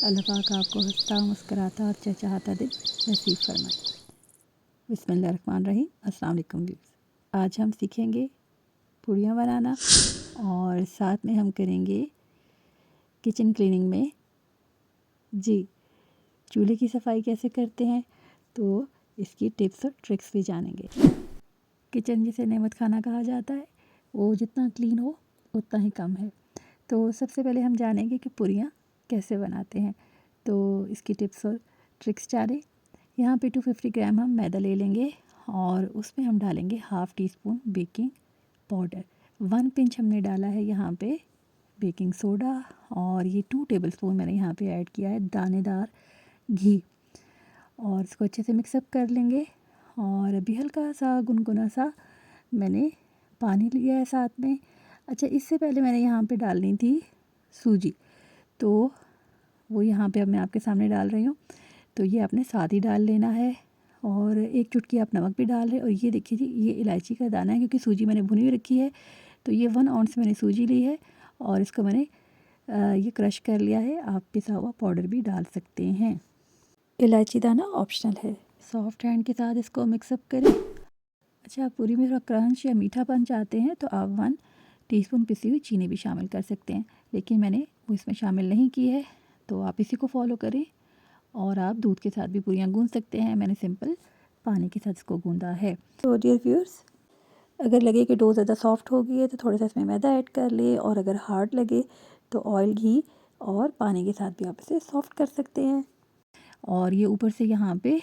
अल्लाह पाक आपको हंसता मुस्कराता और चहचहाता दिन नसीब फरमाए। बिस्मिल्लाहिर्रहमानिर्रहीम। अस्सलाम वालेकुम व्यूअर्स। आज हम सीखेंगे पूड़ियाँ बनाना और साथ में हम करेंगे किचन क्लीनिंग में जी चूल्हे की सफाई कैसे करते हैं, तो इसकी टिप्स और ट्रिक्स भी जानेंगे। किचन जिसे नेमत खाना कहा जाता है, वो जितना क्लीन हो उतना ही कम है। तो सबसे पहले हम जानेंगे कि पूड़ियाँ कैसे बनाते हैं, तो इसकी टिप्स और ट्रिक्स जानें। यहाँ पे 250 ग्राम हम मैदा ले लेंगे और उसमें हम डालेंगे half tea spoon baking powder. 1 pinch हमने डाला है यहाँ पे बेकिंग सोडा और ये 2 टेबलस्पून मैंने यहाँ पे ऐड किया है दानेदार घी और इसको अच्छे से मिक्सअप कर लेंगे। और अभी हल्का सा गुनगुना सा मैंने पानी लिया है साथ में। अच्छा, इससे पहले मैंने यहाँ पे डालनी थी सूजी, तो वो यहाँ पे अब मैं आपके सामने डाल रही हूँ। तो ये आपने साथ ही डाल लेना है और 1 चुटकी आप नमक भी डाल रहे हैं। और ये देखिए जी, ये इलायची का दाना है क्योंकि सूजी मैंने भुनी हुई रखी है। तो ये 1 आउंस मैंने सूजी ली है और इसको मैंने ये क्रश कर लिया है। आप पिसा हुआ पाउडर भी डाल सकते हैं। इलायची दाना ऑप्शनल है। सॉफ्ट हैंड के साथ इसको मिक्सअप करें। अच्छा, आप पूरी में थोड़ा क्रंच या मीठापन चाहते हैं तो आप 1 टीस्पून पिसी हुई चीनी भी शामिल कर सकते हैं, लेकिन मैंने वो इसमें शामिल नहीं की है, तो आप इसी को फॉलो करें। और आप दूध के साथ भी पूरियाँ गूंद सकते हैं, मैंने सिंपल पानी के साथ इसको गूंदा है। तो डियर व्यूअर्स, अगर लगे कि डो ज़्यादा सॉफ्ट हो गई है तो थोड़ा सा इसमें मैदा ऐड कर ले, और अगर हार्ड लगे तो ऑयल, घी और पानी के साथ भी आप इसे सॉफ्ट कर सकते हैं। और ये ऊपर से यहाँ पे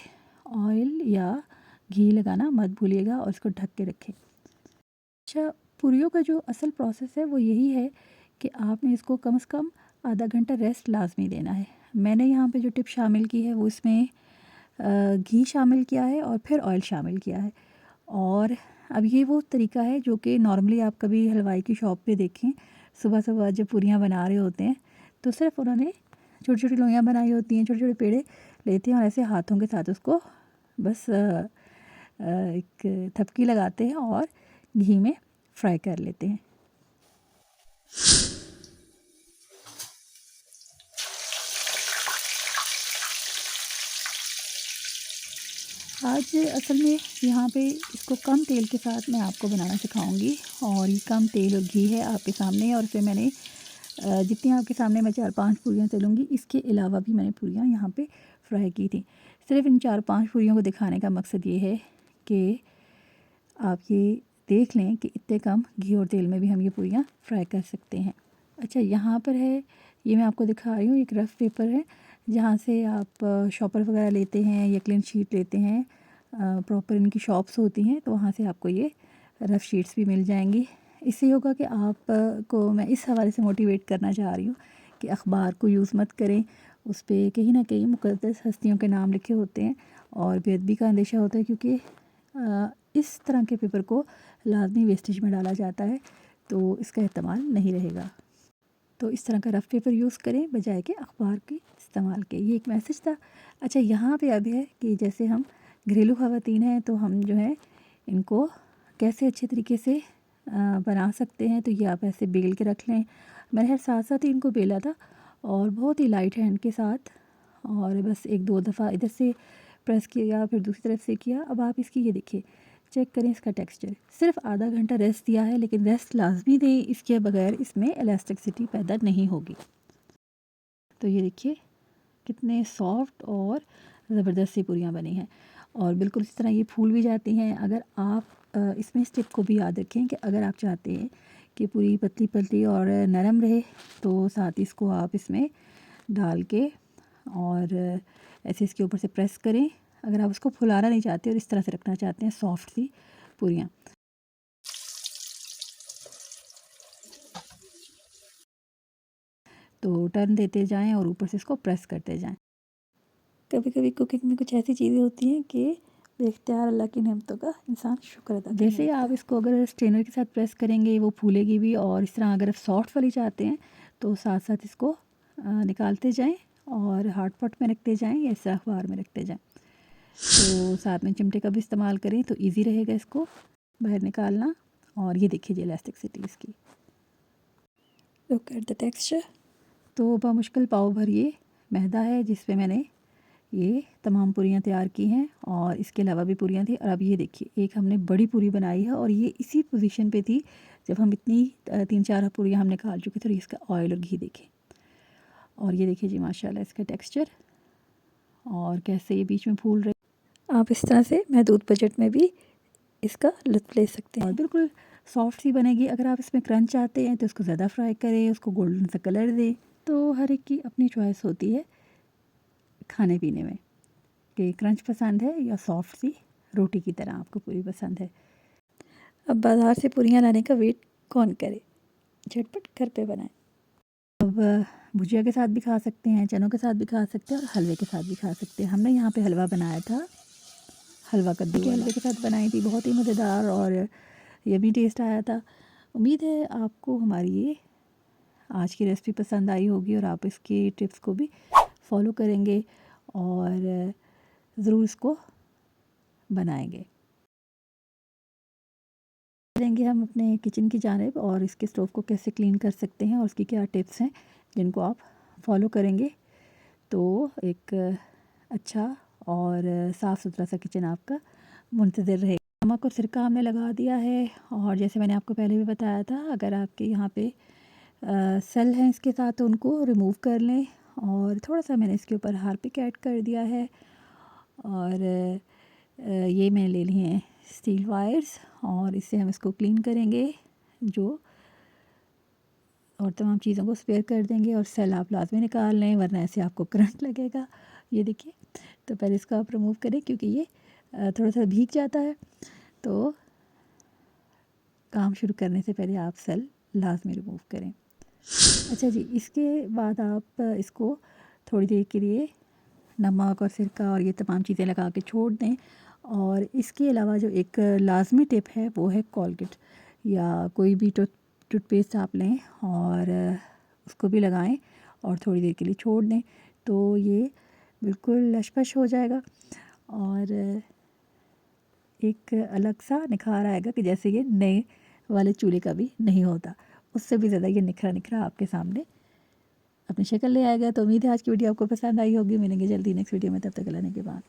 ऑयल या घी लगाना मत भूलिएगा और इसको ढक के रखें। अच्छा, पूरियों का जो असल प्रोसेस है वो यही है कि आपने इसको कम से कम आधा घंटा रेस्ट लाजमी देना है। मैंने यहाँ पे जो टिप शामिल की है वो इसमें घी शामिल किया है और फिर ऑयल शामिल किया है। और अब ये वो तरीका है जो कि नॉर्मली आप कभी हलवाई की शॉप पे देखें, सुबह सुबह जब पूरियाँ बना रहे होते हैं तो सिर्फ उन्होंने छोटी छोटी लोइयाँ बनाई होती हैं, छोटे छोटे पेड़े लेते हैं और ऐसे हाथों के साथ उसको बस एक थपकी लगाते हैं और घी में फ्राई कर लेते हैं। आज असल में यहाँ पे इसको कम तेल के साथ मैं आपको बनाना सिखाऊंगी और ये कम तेल और घी है आपके सामने। और फिर मैंने जितनी आपके सामने मैं 4-5 पूरियाँ तलूँगी, इसके अलावा भी मैंने पूरियाँ यहाँ पे फ्राई की थी। सिर्फ इन 4-5 पूरियों को दिखाने का मकसद ये है कि आप ये देख लें कि इतने कम घी और तेल में भी हम ये पूरियाँ फ्राई कर सकते हैं। अच्छा, यहाँ पर है, ये मैं आपको दिखा रही हूँ, एक रफ़ पेपर है जहाँ से आप शॉपर वगैरह लेते हैं या क्लीन शीट लेते हैं, प्रॉपर इनकी शॉप्स होती हैं, तो वहाँ से आपको ये रफ़ शीट्स भी मिल जाएंगी। इससे होगा कि आप को मैं इस हवाले से मोटिवेट करना चाह रही हूँ कि अखबार को यूज़ मत करें, उस पर कहीं ना कहीं मुक़द्दस हस्तियों के नाम लिखे होते हैं और बेअदबी का अंदेशा होता है, क्योंकि इस तरह के पेपर को लाजमी वेस्टेज में डाला जाता है, तो इसका इस्तेमाल नहीं रहेगा। तो इस तरह का रफ़ पेपर यूज़ करें बजाय के अखबार के इस्तेमाल के। ये एक मैसेज था। अच्छा, यहाँ पे अब है कि जैसे हम घरेलू ख़वातीन हैं तो हम जो है इनको कैसे अच्छे तरीके से बना सकते हैं। तो ये आप ऐसे बेल के रख लें। मैंने हर साथ साथ ही इनको बेला था और बहुत ही लाइट हैंड के साथ, और बस 1-2 दफ़ा इधर से प्रेस किया फिर दूसरी तरफ से किया। अब आप इसकी ये देखिए, चेक करें इसका टेक्सचर। सिर्फ आधा घंटा रेस्ट दिया है, लेकिन रेस्ट लाजमी दें, इसके बगैर इसमें इलास्टिसिटी पैदा नहीं होगी। तो ये देखिए कितने सॉफ्ट और ज़बरदस्त सी पूरियाँ बनी हैं और बिल्कुल इस तरह ये फूल भी जाती हैं। अगर आप इसमें इस टिप को भी याद रखें कि अगर आप चाहते हैं कि पूरी पतली पतली और नरम रहे, तो साथ ही इसको आप इसमें डाल के और ऐसे इसके ऊपर से प्रेस करें। अगर आप उसको फुलाना नहीं चाहते और इस तरह से रखना चाहते हैं सॉफ्ट सी पूरियाँ, तो टर्न देते जाएं और ऊपर से इसको प्रेस करते जाएं। कभी कभी कुकिंग में कुछ ऐसी चीज़ें होती हैं कि बेख्तियार अल्लाह की नेमतों का इंसान शुक्र अदा करने जैसे आप इसको अगर स्ट्रेनर के साथ प्रेस करेंगे वो फूलेगी भी, और इस तरह अगर आप सॉफ्ट वाली चाहते हैं तो साथ साथ इसको निकालते जाएं और हार्ड पॉट में रखते जाएं या इस अखबार में रखते जाएं। तो साथ में चिमटे का भी इस्तेमाल करें तो ईजी रहेगा इसको बाहर निकालना। और ये देखिए जी इलास्टिसिटी इसकी, लुक एट द टेक्सचर। तो बामुश्किल पाव भर ये मैदा है जिस पे मैंने ये तमाम पूरियाँ तैयार की हैं, और इसके अलावा भी पूरियाँ थी। और अब ये देखिए एक हमने बड़ी पूरी बनाई है, और ये इसी पोजीशन पे थी जब हम इतनी 3-4 पूरियाँ हम निकाल चुके थे। और इसका ऑयल और घी देखें, और ये देखिए जी माशाल्लाह इसका टेक्सचर, और कैसे ये बीच में फूल रहे। आप इस तरह से महदूद बजट में भी इसका लुत्फ़ ले सकते हैं, और बिल्कुल सॉफ्ट सी बनेगी। अगर आप इसमें क्रंच चाहते हैं तो इसको ज़्यादा फ्राई करें, उसको गोल्डन सा कलर दें। तो हर एक की अपनी चॉइस होती है खाने पीने में, कि क्रंच पसंद है या सॉफ्ट सी रोटी की तरह आपको पूरी पसंद है। अब बाज़ार से पूरियाँ लाने का वेट कौन करे, झटपट घर पे बनाएं। अब भुजिया के साथ भी खा सकते हैं, चनों के साथ भी खा सकते हैं, और हलवे के साथ भी खा सकते हैं। हमने यहाँ पे हलवा बनाया था, हलवा कद्दू के हलवे के साथ बनाई थी, बहुत ही मज़ेदार और यम्मी टेस्ट आया था। उम्मीद है आपको हमारी ये आज की रेसिपी पसंद आई होगी, और आप इसकी टिप्स को भी फॉलो करेंगे और ज़रूर इसको बनाएंगे। करेंगे हम अपने किचन की जानिब, और इसके स्टोव को कैसे क्लीन कर सकते हैं, और उसकी क्या टिप्स हैं जिनको आप फॉलो करेंगे तो एक अच्छा और साफ़ सुथरा सा किचन आपका मुंतज़िर रहेगा। नमक और सिरका हमने लगा दिया है, और जैसे मैंने आपको पहले भी बताया था, अगर आपके यहाँ पे सेल हैं इसके साथ तो उनको रिमूव कर लें। और थोड़ा सा मैंने इसके ऊपर हार्पिक ऐड कर दिया है, और ये मैंने ले लिए हैं स्टील वायर्स, और इससे हम इसको क्लीन करेंगे और तमाम चीज़ों को स्पेयर कर देंगे। और सेल आप लाजमी निकाल लें, वरना ऐसे आपको करंट लगेगा। ये देखिए, तो पहले इसको आप रिमूव करें, क्योंकि ये थोड़ा सा भीग जाता है। तो काम शुरू करने से पहले आप सेल लाजमी रिमूव करें। अच्छा जी, इसके बाद आप इसको थोड़ी देर के लिए नमक और सिरका और ये तमाम चीज़ें लगा के छोड़ दें। और इसके अलावा जो एक लाजमी टिप है वो है कोलगेट, या कोई भी टूथपेस्ट आप लें और उसको भी लगाएं और थोड़ी देर के लिए छोड़ दें, तो ये बिल्कुल लशपश हो जाएगा, और एक अलग सा निखार आएगा कि जैसे ये नए वाले चूल्हे का भी नहीं होता, उससे भी ज़्यादा ये निखरा निखरा आपके सामने अपनी शक्ल ले आएगा। तो उम्मीद है आज की वीडियो आपको पसंद आई होगी। मिलेंगे जल्दी नेक्स्ट वीडियो में, तब तक के लिए के बाद।